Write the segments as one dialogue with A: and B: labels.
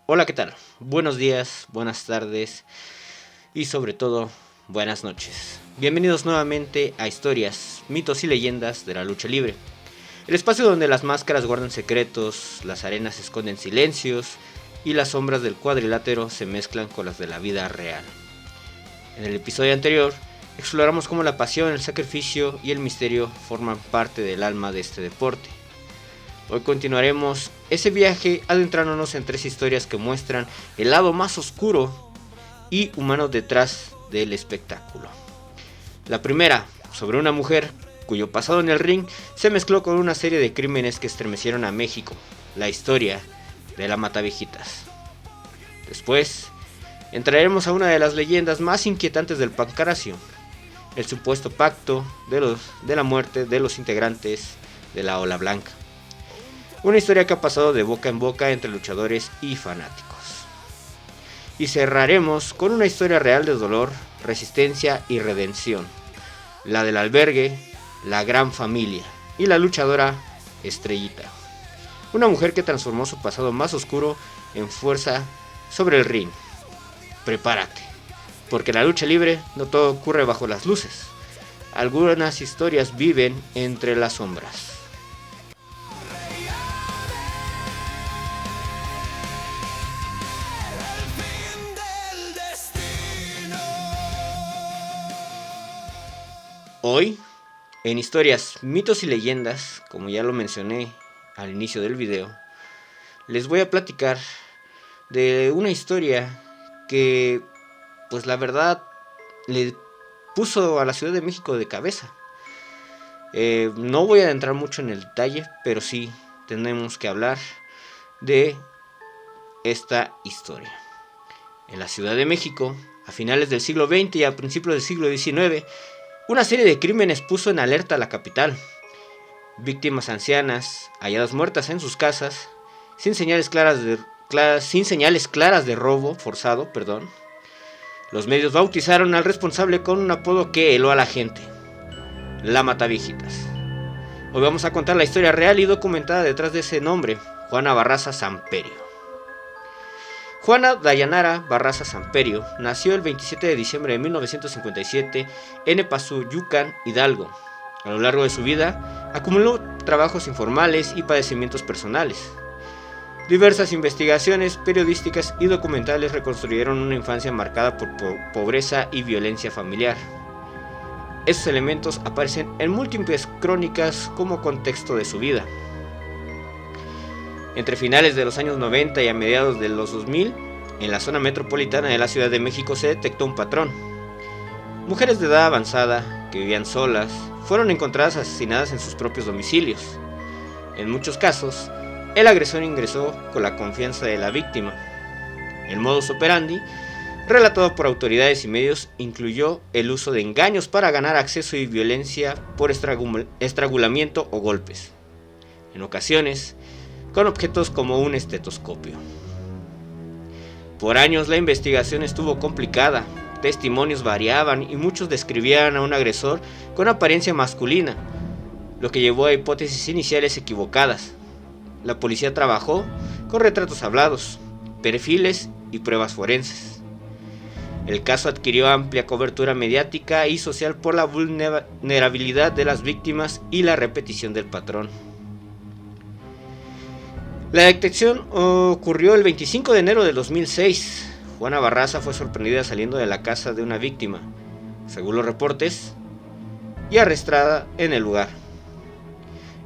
A: Hola, ¿qué tal? Buenos días, buenas tardes y sobre todo, buenas noches. Bienvenidos nuevamente a Historias, mitos y leyendas de la lucha libre. El espacio donde las máscaras guardan secretos, las arenas esconden silencios y las sombras del cuadrilátero se mezclan con las de la vida real. En el episodio anterior, exploramos cómo la pasión, el sacrificio y el misterio forman parte del alma de este deporte. Hoy continuaremos ese viaje adentrándonos en tres historias que muestran el lado más oscuro y humano detrás del espectáculo. La primera, sobre una mujer cuyo pasado en el ring se mezcló con una serie de crímenes que estremecieron a México, la historia de la Mataviejitas. Después, entraremos a una de las leyendas más inquietantes del Pancracio, el supuesto pacto de la muerte de los integrantes de la Ola Blanca. Una historia que ha pasado de boca en boca entre luchadores y fanáticos. Y cerraremos con una historia real de dolor, resistencia y redención. La del albergue, la gran familia y la luchadora Estrellita. Una mujer que transformó su pasado más oscuro en fuerza sobre el ring. Prepárate, porque en la lucha libre no todo ocurre bajo las luces. Algunas historias viven entre las sombras. Hoy, en Historias, mitos y leyendas, como ya lo mencioné al inicio del video, les voy a platicar de una historia que, pues la verdad, le puso a la Ciudad de México de cabeza. No voy a adentrar mucho en el detalle, pero sí tenemos que hablar de esta historia. En la Ciudad de México, a finales del siglo XX y a principios del siglo XIX, una serie de crímenes puso en alerta a la capital. Víctimas ancianas, halladas muertas en sus casas, sin señales claras de robo forzado. Los medios bautizaron al responsable con un apodo que heló a la gente: la Mataviejitas. Hoy vamos a contar la historia real y documentada detrás de ese nombre, Juana Barraza Samperio. Juana Dayanara Barraza Samperio nació el 27 de diciembre de 1957 en Epazuyucan, Hidalgo. A lo largo de su vida, acumuló trabajos informales y padecimientos personales. Diversas investigaciones periodísticas y documentales reconstruyeron una infancia marcada por pobreza y violencia familiar. Esos elementos aparecen en múltiples crónicas como contexto de su vida. Entre finales de los años 90 y a mediados de los 2000, en la zona metropolitana de la Ciudad de México se detectó un patrón. Mujeres de edad avanzada, que vivían solas, fueron encontradas asesinadas en sus propios domicilios. En muchos casos, el agresor ingresó con la confianza de la víctima. El modus operandi, relatado por autoridades y medios, incluyó el uso de engaños para ganar acceso y violencia por estrangulamiento o golpes. En ocasiones, con objetos como un estetoscopio. Por años la investigación estuvo complicada, testimonios variaban y muchos describían a un agresor con apariencia masculina, lo que llevó a hipótesis iniciales equivocadas. La policía trabajó con retratos hablados, perfiles y pruebas forenses. El caso adquirió amplia cobertura mediática y social por la vulnerabilidad de las víctimas y la repetición del patrón. La detección ocurrió el 25 de enero de 2006. Juana Barraza fue sorprendida saliendo de la casa de una víctima, según los reportes, y arrestada en el lugar.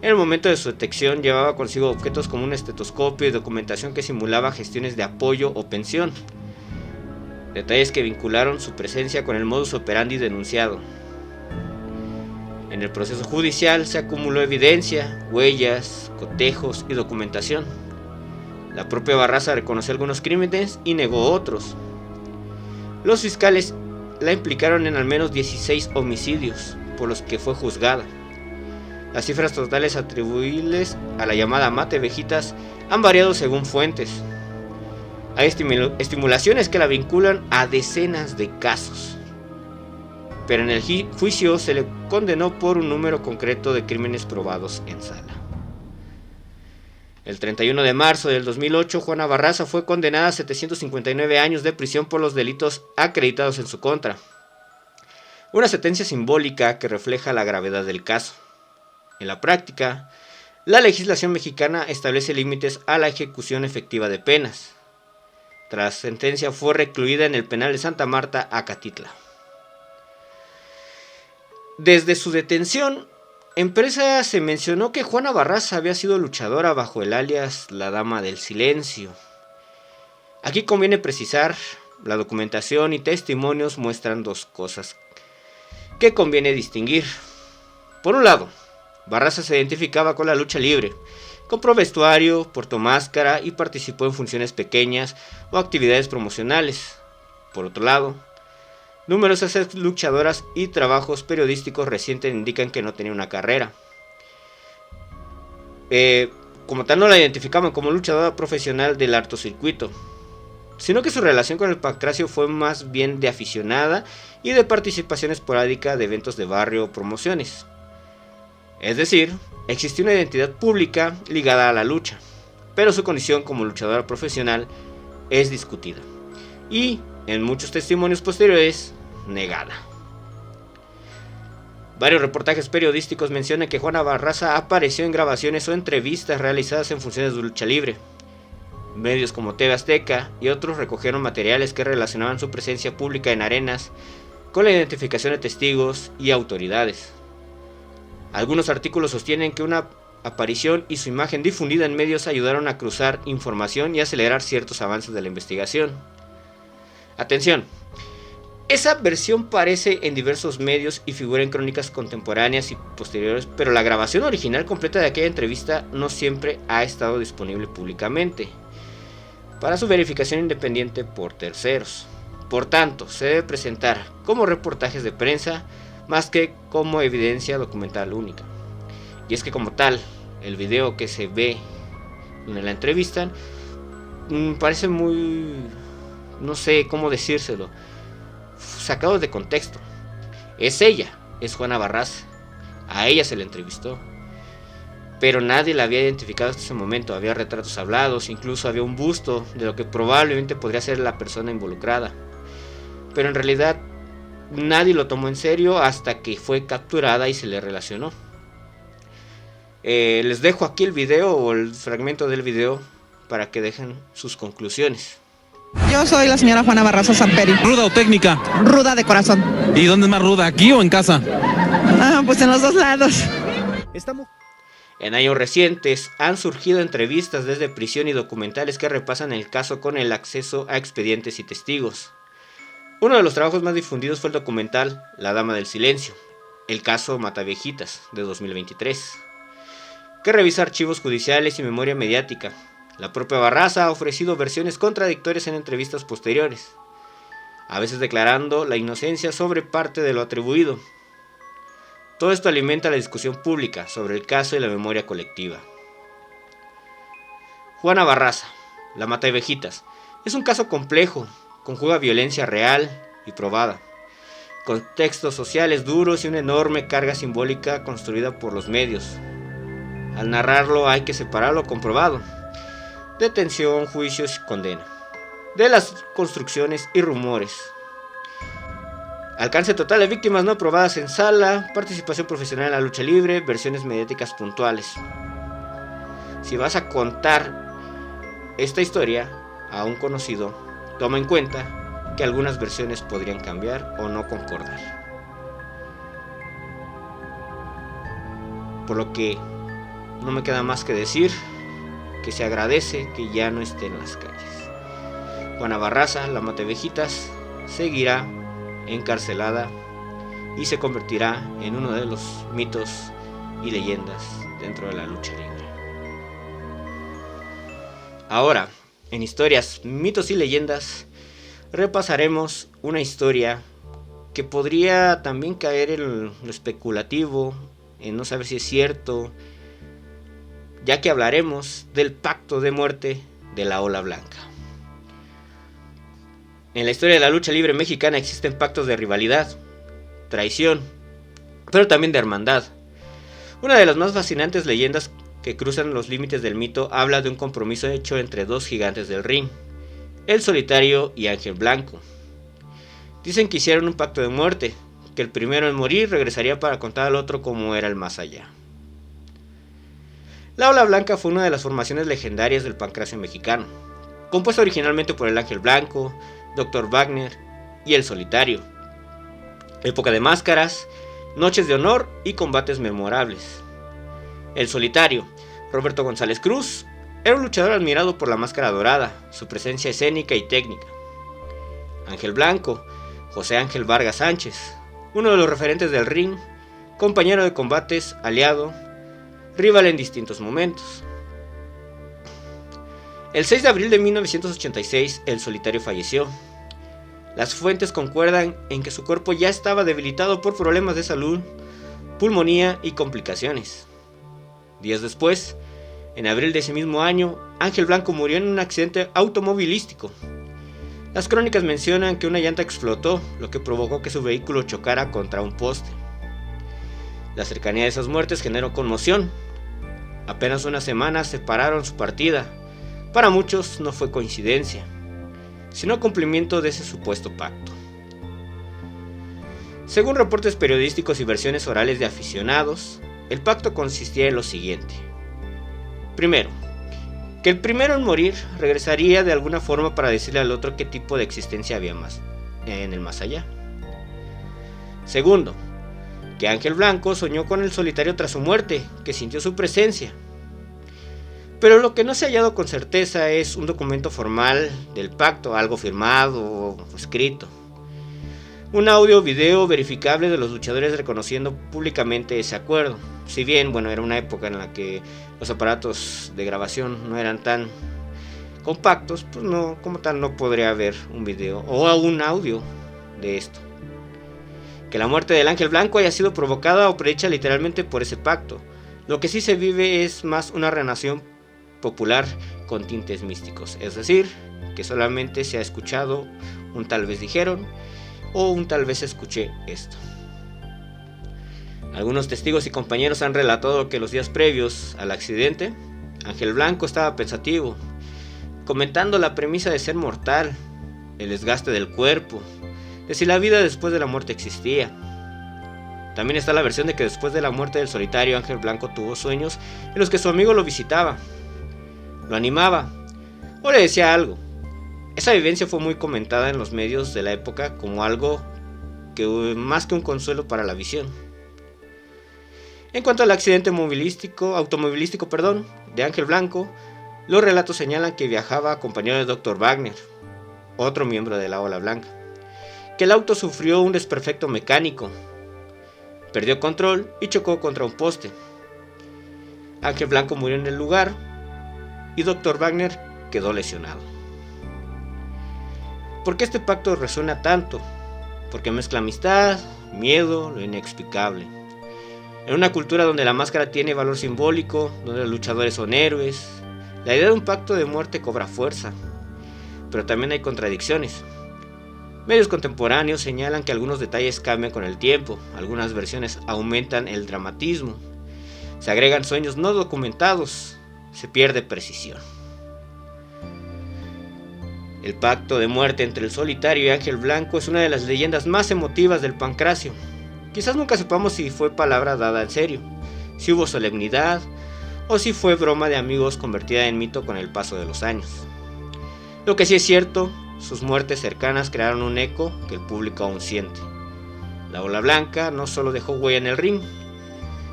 A: En el momento de su detección llevaba consigo objetos como un estetoscopio y documentación que simulaba gestiones de apoyo o pensión. Detalles que vincularon su presencia con el modus operandi denunciado. En el proceso judicial se acumuló evidencia, huellas, cotejos y documentación. La propia Barraza reconoció algunos crímenes y negó otros. Los fiscales la implicaron en al menos 16 homicidios, por los que fue juzgada. Las cifras totales atribuibles a la llamada Mataviejitas han variado según fuentes. Hay estimulaciones que la vinculan a decenas de casos. Pero en el juicio se le condenó por un número concreto de crímenes probados en sala. El 31 de marzo del 2008, Juana Barraza fue condenada a 759 años de prisión por los delitos acreditados en su contra. Una sentencia simbólica que refleja la gravedad del caso. En la práctica, la legislación mexicana establece límites a la ejecución efectiva de penas. Tras sentencia fue recluida en el penal de Santa Marta, Acatitla. Desde su detención, en prensa se mencionó que Juana Barraza había sido luchadora bajo el alias La Dama del Silencio. Aquí conviene precisar, la documentación y testimonios muestran dos cosas que conviene distinguir. Por un lado, Barraza se identificaba con la lucha libre, compró vestuario, portó máscara y participó en funciones pequeñas o actividades promocionales. Por otro lado, numerosas luchadoras y trabajos periodísticos recientes indican que no tenía una carrera. Como tal, no la identificaban como luchadora profesional del alto circuito, sino que su relación con el pancracio fue más bien de aficionada y de participación esporádica de eventos de barrio o promociones. Es decir, existía una identidad pública ligada a la lucha, pero su condición como luchadora profesional es discutida y, en muchos testimonios posteriores, negada. Varios reportajes periodísticos mencionan que Juana Barraza apareció en grabaciones o entrevistas realizadas en funciones de lucha libre. Medios como TV Azteca y otros recogieron materiales que relacionaban su presencia pública en arenas con la identificación de testigos y autoridades. Algunos artículos sostienen que una aparición y su imagen difundida en medios ayudaron a cruzar información y acelerar ciertos avances de la investigación. Atención, esa versión aparece en diversos medios y figura en crónicas contemporáneas y posteriores, pero la grabación original completa de aquella entrevista no siempre ha estado disponible públicamente para su verificación independiente por terceros. Por tanto, se debe presentar como reportajes de prensa más que como evidencia documental única. Y es que como tal, el video que se ve donde la entrevistan parece muy, no sé cómo decírselo, sacado de contexto. Es ella, es Juana Barraza, a ella se le entrevistó, pero nadie la había identificado hasta ese momento. Había retratos hablados, incluso había un busto de lo que probablemente podría ser la persona involucrada, pero en realidad nadie lo tomó en serio hasta que fue capturada y se le relacionó. Les dejo aquí el video o el fragmento del video para que dejen sus conclusiones.
B: Yo soy la señora Juana Barraza Samperi.
C: ¿Ruda o técnica?
B: Ruda de corazón.
C: ¿Y dónde es más ruda, aquí o en casa?
B: Pues en los dos lados.
A: En años recientes han surgido entrevistas desde prisión y documentales que repasan el caso con el acceso a expedientes y testigos. Uno de los trabajos más difundidos fue el documental La Dama del Silencio, el caso Mataviejitas, de 2023, que revisa archivos judiciales y memoria mediática. La propia Barraza ha ofrecido versiones contradictorias en entrevistas posteriores, a veces declarando la inocencia sobre parte de lo atribuido. Todo esto alimenta la discusión pública sobre el caso y la memoria colectiva. Juana Barraza, la Mataviejitas, es un caso complejo, conjuga violencia real y probada, contextos sociales duros y una enorme carga simbólica construida por los medios. Al narrarlo hay que separar lo comprobado, detención, juicios y condena, de las construcciones y rumores. Alcance total de víctimas no probadas en sala, participación profesional en la lucha libre, versiones mediáticas puntuales. Si vas a contar esta historia a un conocido, toma en cuenta que algunas versiones podrían cambiar o no concordar. Por lo que no me queda más que decir que se agradece que ya no esté en las calles. Juana Barraza, la Mataviejitas, seguirá encarcelada y se convertirá en uno de los mitos y leyendas dentro de la lucha libre. Ahora, en historias, mitos y leyendas, repasaremos una historia que podría también caer en lo especulativo, en no saber si es cierto, ya que hablaremos del pacto de muerte de la Ola Blanca. En la historia de la lucha libre mexicana existen pactos de rivalidad, traición, pero también de hermandad. Una de las más fascinantes leyendas que cruzan los límites del mito, habla de un compromiso hecho entre dos gigantes del ring, El Solitario y Ángel Blanco. Dicen que hicieron un pacto de muerte, que el primero en morir regresaría para contar al otro cómo era el más allá. La Ola Blanca fue una de las formaciones legendarias del pancracio mexicano, compuesta originalmente por el Ángel Blanco, Dr. Wagner y El Solitario. Época de máscaras, noches de honor y combates memorables. El Solitario, Roberto González Cruz, era un luchador admirado por la máscara dorada, su presencia escénica y técnica. Ángel Blanco, José Ángel Vargas Sánchez, uno de los referentes del ring, compañero de combates, aliado, rival en distintos momentos. El 6 de abril de 1986, El Solitario falleció. Las fuentes concuerdan en que su cuerpo ya estaba debilitado por problemas de salud, pulmonía y complicaciones. Días después, en abril de ese mismo año, Ángel Blanco murió en un accidente automovilístico. Las crónicas mencionan que una llanta explotó, lo que provocó que su vehículo chocara contra un poste. La cercanía de esas muertes generó conmoción. Apenas unas semanas separaron su partida. Para muchos no fue coincidencia, sino cumplimiento de ese supuesto pacto. Según reportes periodísticos y versiones orales de aficionados, el pacto consistía en lo siguiente. Primero, que el primero en morir regresaría de alguna forma para decirle al otro qué tipo de existencia había en el más allá. Segundo, que Ángel Blanco soñó con El Solitario tras su muerte, que sintió su presencia. Pero lo que no se ha hallado con certeza es un documento formal del pacto, algo firmado o escrito. Un audio o video verificable de los luchadores reconociendo públicamente ese acuerdo. Si bien, era una época en la que los aparatos de grabación no eran tan compactos, pues no, como tal no podría haber un video o un audio de esto. Que la muerte del Ángel Blanco haya sido provocada o predicha literalmente por ese pacto. Lo que sí se vive es más una renación popular con tintes místicos, es decir, que solamente se ha escuchado un tal vez dijeron o un tal vez escuché esto. Algunos testigos y compañeros han relatado que los días previos al accidente, Ángel Blanco estaba pensativo, comentando la premisa de ser mortal, el desgaste del cuerpo, de si la vida después de la muerte existía. También está la versión de que después de la muerte del Solitario, Ángel Blanco tuvo sueños en los que su amigo lo visitaba, lo animaba o le decía algo. Esa vivencia fue muy comentada en los medios de la época como algo que más que un consuelo para la visión. En cuanto al accidente automovilístico de Ángel Blanco, los relatos señalan que viajaba acompañado de Dr. Wagner, otro miembro de la Ola Blanca, que el auto sufrió un desperfecto mecánico, perdió control y chocó contra un poste. Ángel Blanco murió en el lugar y Dr. Wagner quedó lesionado. ¿Por qué este pacto resuena tanto? Porque mezcla amistad, miedo, lo inexplicable. En una cultura donde la máscara tiene valor simbólico, donde los luchadores son héroes, la idea de un pacto de muerte cobra fuerza. Pero también hay contradicciones. Medios contemporáneos señalan que algunos detalles cambian con el tiempo, algunas versiones aumentan el dramatismo, se agregan sueños no documentados, se pierde precisión. El pacto de muerte entre El Solitario y Ángel Blanco es una de las leyendas más emotivas del pancracio. Quizás nunca sepamos si fue palabra dada en serio, si hubo solemnidad o si fue broma de amigos convertida en mito con el paso de los años. Lo que sí es cierto, sus muertes cercanas crearon un eco que el público aún siente. La Ola Blanca no solo dejó huella en el ring,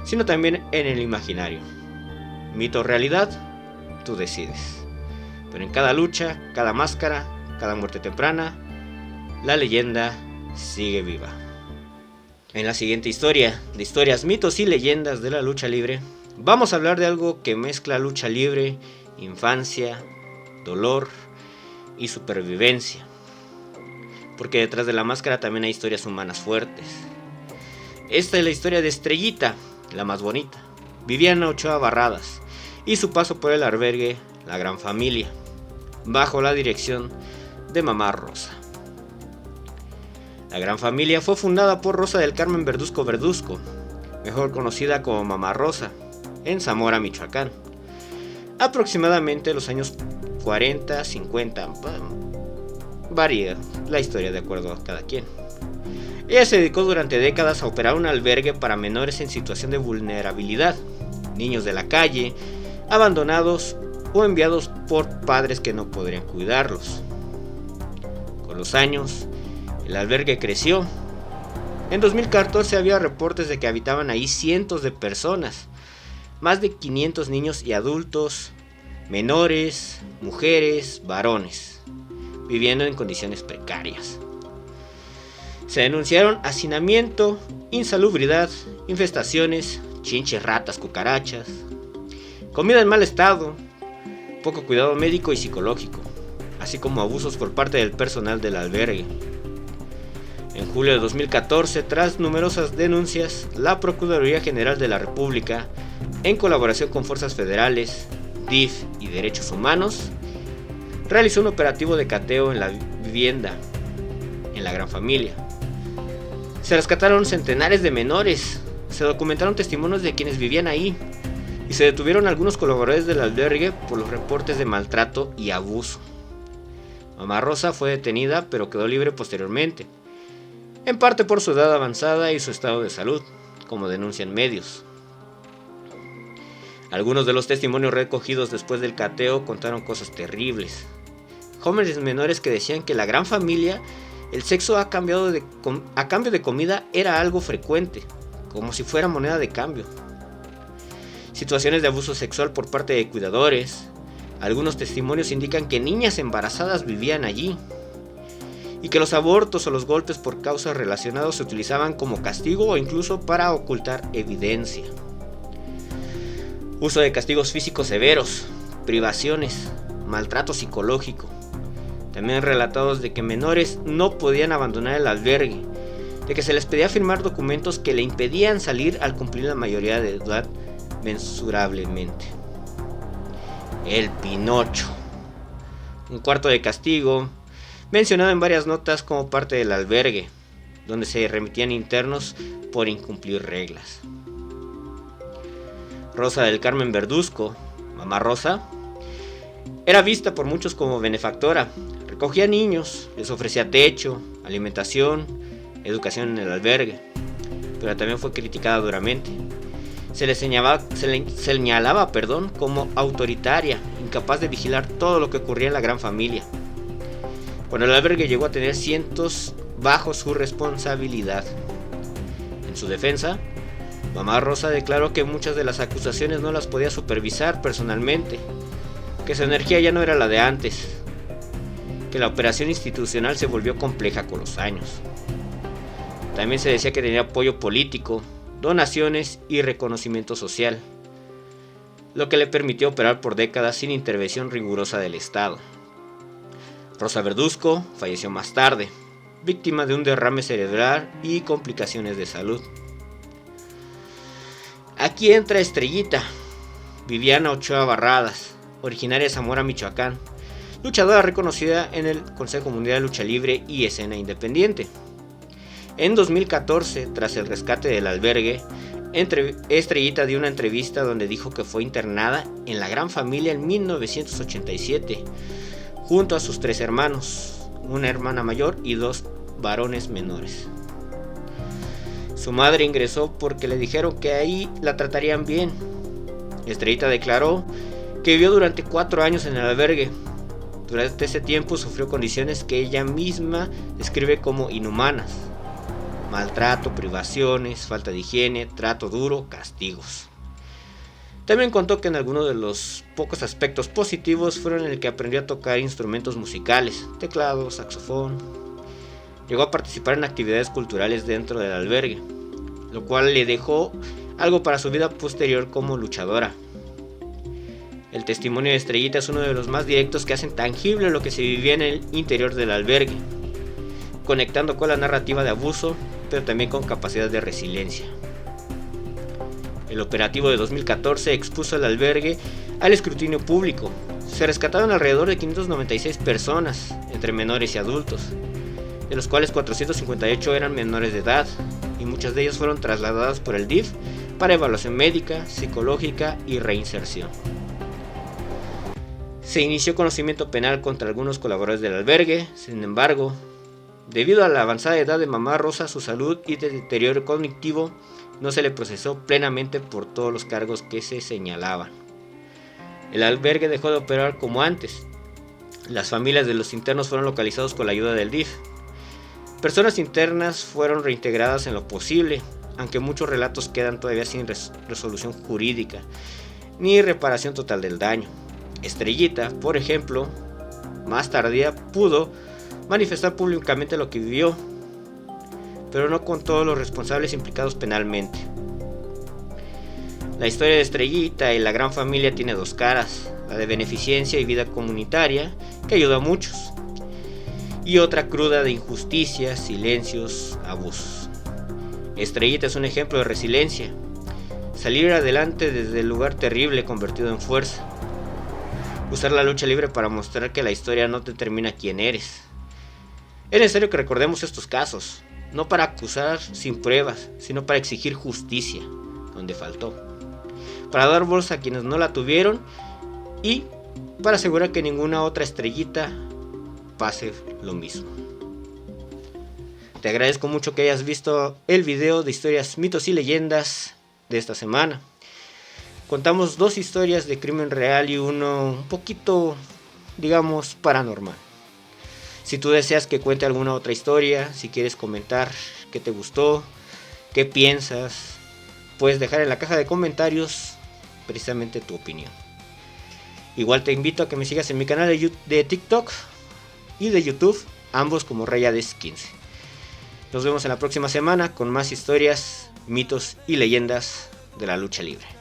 A: sino también en el imaginario. Mito o realidad, tú decides. Pero en cada lucha, cada máscara, cada muerte temprana, la leyenda sigue viva. En la siguiente historia, de historias, mitos y leyendas de la lucha libre, vamos a hablar de algo que mezcla lucha libre, infancia, dolor y supervivencia. Porque detrás de la máscara también hay historias humanas fuertes. Esta es la historia de Estrellita, la más bonita, Viviana Ochoa Barradas, y su paso por el albergue La Gran Familia, bajo la dirección de Mamá Rosa. La Gran Familia fue fundada por Rosa del Carmen Verduzco, mejor conocida como Mamá Rosa, en Zamora, Michoacán. Aproximadamente los años 40, 50, varía la historia de acuerdo a cada quien. Ella se dedicó durante décadas a operar un albergue para menores en situación de vulnerabilidad, niños de la calle, abandonados o enviados por padres que no podrían cuidarlos. Con los años, el albergue creció. En 2014 había reportes de que habitaban ahí cientos de personas, más de 500 niños y adultos, menores, mujeres, varones, viviendo en condiciones precarias. Se denunciaron hacinamiento, insalubridad, infestaciones, chinches, ratas, cucarachas, comida en mal estado, poco cuidado médico y psicológico, así como abusos por parte del personal del albergue. En julio de 2014, tras numerosas denuncias, la Procuraduría General de la República, en colaboración con fuerzas federales, DIF y Derechos Humanos, realizó un operativo de cateo en la vivienda, en la Gran Familia. Se rescataron centenares de menores, se documentaron testimonios de quienes vivían ahí y se detuvieron algunos colaboradores del albergue por los reportes de maltrato y abuso. Mamá Rosa fue detenida pero quedó libre posteriormente, en parte por su edad avanzada y su estado de salud, como denuncian medios. Algunos de los testimonios recogidos después del cateo contaron cosas terribles. Jóvenes menores que decían que la Gran Familia, el sexo a cambio de comida era algo frecuente, como si fuera moneda de cambio. Situaciones de abuso sexual por parte de cuidadores. Algunos testimonios indican que niñas embarazadas vivían allí y que los abortos o los golpes por causas relacionadas se utilizaban como castigo o incluso para ocultar evidencia. Uso de castigos físicos severos, privaciones, maltrato psicológico. También relatados de que menores no podían abandonar el albergue, de que se les pedía firmar documentos que le impedían salir al cumplir la mayoría de edad mensurablemente. El Pinocho, un cuarto de castigo, mencionado en varias notas como parte del albergue, donde se remitían internos por incumplir reglas. Rosa del Carmen Verduzco, Mamá Rosa, era vista por muchos como benefactora. Recogía niños, les ofrecía techo, alimentación, educación en el albergue, pero también fue criticada duramente. Se le señalaba como autoritaria, incapaz de vigilar todo lo que ocurría en la Gran Familia. Cuando el albergue llegó a tener cientos bajo su responsabilidad. En su defensa, Mamá Rosa declaró que muchas de las acusaciones no las podía supervisar personalmente, que su energía ya no era la de antes, que la operación institucional se volvió compleja con los años. También se decía que tenía apoyo político, donaciones y reconocimiento social, lo que le permitió operar por décadas sin intervención rigurosa del Estado. Rosa Verduzco falleció más tarde, víctima de un derrame cerebral y complicaciones de salud. Aquí entra Estrellita, Viviana Ochoa Barradas, originaria de Zamora, Michoacán, luchadora reconocida en el Consejo Mundial de Lucha Libre y Escena Independiente. En 2014, tras el rescate del albergue, Estrellita dio una entrevista donde dijo que fue internada en la Gran Familia en 1987, junto a sus 3 hermanos, una hermana mayor y 2 varones menores. Su madre ingresó porque le dijeron que ahí la tratarían bien. Estrellita declaró que vivió durante 4 años en el albergue. Durante ese tiempo sufrió condiciones que ella misma describe como inhumanas: maltrato, privaciones, falta de higiene, trato duro, castigos. También contó que en algunos de los pocos aspectos positivos fueron en el que aprendió a tocar instrumentos musicales, teclado, saxofón. Llegó a participar en actividades culturales dentro del albergue, lo cual le dejó algo para su vida posterior como luchadora. El testimonio de Estrellita es uno de los más directos que hacen tangible lo que se vivía en el interior del albergue, conectando con la narrativa de abuso, pero también con capacidad de resiliencia. El operativo de 2014 expuso el albergue al escrutinio público. Se rescataron alrededor de 596 personas, entre menores y adultos, de los cuales 458 eran menores de edad, y muchas de ellas fueron trasladadas por el DIF para evaluación médica, psicológica y reinserción. Se inició conocimiento penal contra algunos colaboradores del albergue. Sin embargo, debido a la avanzada edad de mamá Rosa, su salud y deterioro cognitivo no se le procesó plenamente por todos los cargos que se señalaban. El albergue dejó de operar como antes. Las familias de los internos fueron localizados con la ayuda del DIF. Personas internas fueron reintegradas en lo posible, aunque muchos relatos quedan todavía sin resolución jurídica ni reparación total del daño. Estrellita, por ejemplo, más tardía pudo manifestar públicamente lo que vivió, pero no con todos los responsables implicados penalmente. La historia de Estrellita y la gran familia tiene dos caras, la de beneficencia y vida comunitaria, que ayuda a muchos, y otra cruda de injusticias, silencios, abusos. Estrellita es un ejemplo de resiliencia, salir adelante desde el lugar terrible convertido en fuerza, usar la lucha libre para mostrar que la historia no determina quién eres. Es necesario que recordemos estos casos, no para acusar sin pruebas, sino para exigir justicia donde faltó, para dar voz a quienes no la tuvieron y para asegurar que ninguna otra Estrellita pase lo mismo. Te agradezco mucho que hayas visto el video de historias, mitos y leyendas de esta semana. Contamos dos historias de crimen real y uno un poquito, digamos, paranormal. Si tú deseas que cuente alguna otra historia, si quieres comentar qué te gustó, qué piensas, puedes dejar en la caja de comentarios precisamente tu opinión. Igual te invito a que me sigas en mi canal de TikTok y de YouTube, ambos como Rayades15. Nos vemos en la próxima semana con más historias, mitos y leyendas de la lucha libre.